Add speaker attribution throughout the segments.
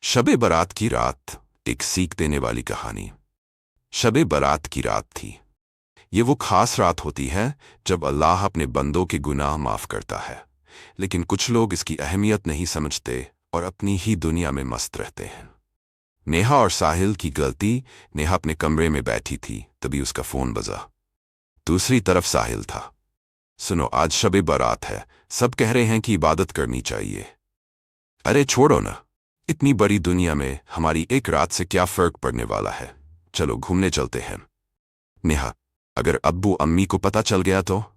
Speaker 1: शबे बारात की रात, एक सीख देने वाली कहानी। शबे बारात की रात थी। ये वो खास रात होती है जब अल्लाह अपने बंदों के गुनाह माफ करता है। लेकिन कुछ लोग इसकी अहमियत नहीं समझते और अपनी ही दुनिया में मस्त रहते हैं। नेहा और साहिल की गलती। नेहा अपने कमरे में बैठी थी, तभी उसका फोन बजा। दूसरी तरफ साहिल था। सुनो, आज शबे बारात है, सब कह रहे हैं कि इबादत करनी चाहिए। अरे छोड़ो ना, इतनी बड़ी दुनिया में हमारी एक रात से क्या फर्क पड़ने वाला है। चलो घूमने चलते हैं। नेहा, अगर अब्बू अम्मी को पता चल गया तो?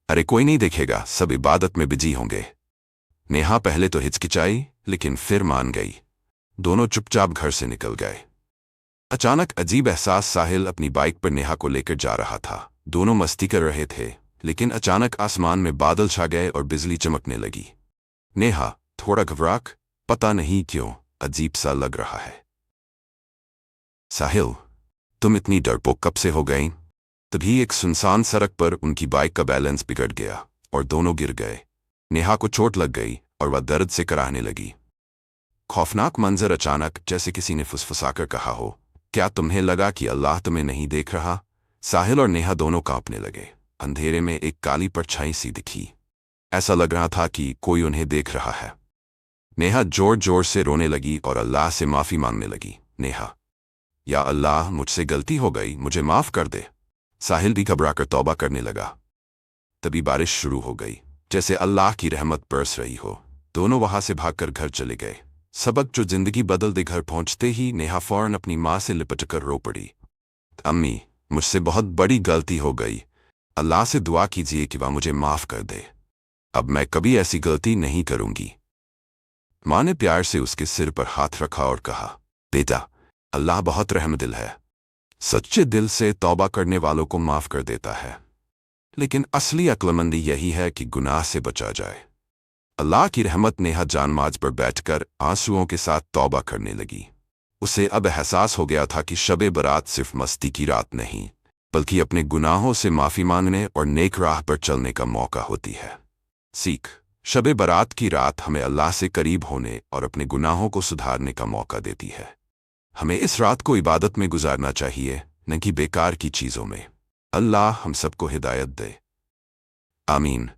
Speaker 1: अरे कोई नहीं देखेगा, सब इबादत में बिजी होंगे। नेहा पहले तो हिचकिचाई, लेकिन फिर मान गई। दोनों चुपचाप घर से निकल गए। अचानक अजीब एहसास। साहिल अपनी बाइक पर नेहा को लेकर जा रहा था। दोनों मस्ती कर रहे थे, लेकिन अचानक आसमान में बादल छा गए और बिजली चमकने लगी। नेहा थोड़ा घबराक, पता नहीं क्यों अजीब सा लग रहा है। साहिल, तुम इतनी डरपोक कब से हो गई? तभी एक सुनसान सड़क पर उनकी बाइक का बैलेंस बिगड़ गया और दोनों गिर गए। नेहा को चोट लग गई और वह दर्द से कराहने लगी। खौफनाक मंजर। अचानक जैसे किसी ने फुसफुसाकर कहा हो, क्या तुम्हें लगा कि अल्लाह तुम्हें नहीं देख रहा? साहिल और नेहा दोनों कांपने लगे। अंधेरे में एक काली परछाई सी दिखी। ऐसा लग रहा था कि कोई उन्हें देख रहा है। नेहा जोर जोर से रोने लगी और अल्लाह से माफ़ी मांगने लगी। नेहा, या अल्लाह, मुझसे गलती हो गई, मुझे माफ़ कर दे। साहिल भी घबराकर तौबा करने लगा। तभी बारिश शुरू हो गई, जैसे अल्लाह की रहमत बरस रही हो। दोनों वहां से भागकर घर चले गए। सबक जो जिंदगी बदल दे। घर पहुंचते ही नेहा फौरन अपनी माँ से लिपटकर रो पड़ी। अम्मी, मुझसे बहुत बड़ी गलती हो गई। अल्लाह से दुआ कीजिए कि वह मुझे माफ़ कर दे। अब मैं कभी ऐसी गलती नहीं करूंगी। माँ ने प्यार से उसके सिर पर हाथ रखा और कहा, बेटा, अल्लाह बहुत रहमदिल है। सच्चे दिल से तौबा करने वालों को माफ कर देता है। लेकिन असली अक्लमंदी यही है कि गुनाह से बचा जाए। अल्लाह की रहमत। नेहा जानमाज पर बैठकर आंसुओं के साथ तौबा करने लगी। उसे अब एहसास हो गया था कि शबे बारात सिर्फ मस्ती की रात नहीं, बल्कि अपने गुनाहों से माफी मांगने और नेक राह पर चलने का मौका होती है। सीख। शबे बारात की रात हमें अल्लाह से करीब होने और अपने गुनाहों को सुधारने का मौका देती है। हमें इस रात को इबादत में गुजारना चाहिए, न कि बेकार की चीज़ों में। अल्लाह हम सबको हिदायत दे। आमीन।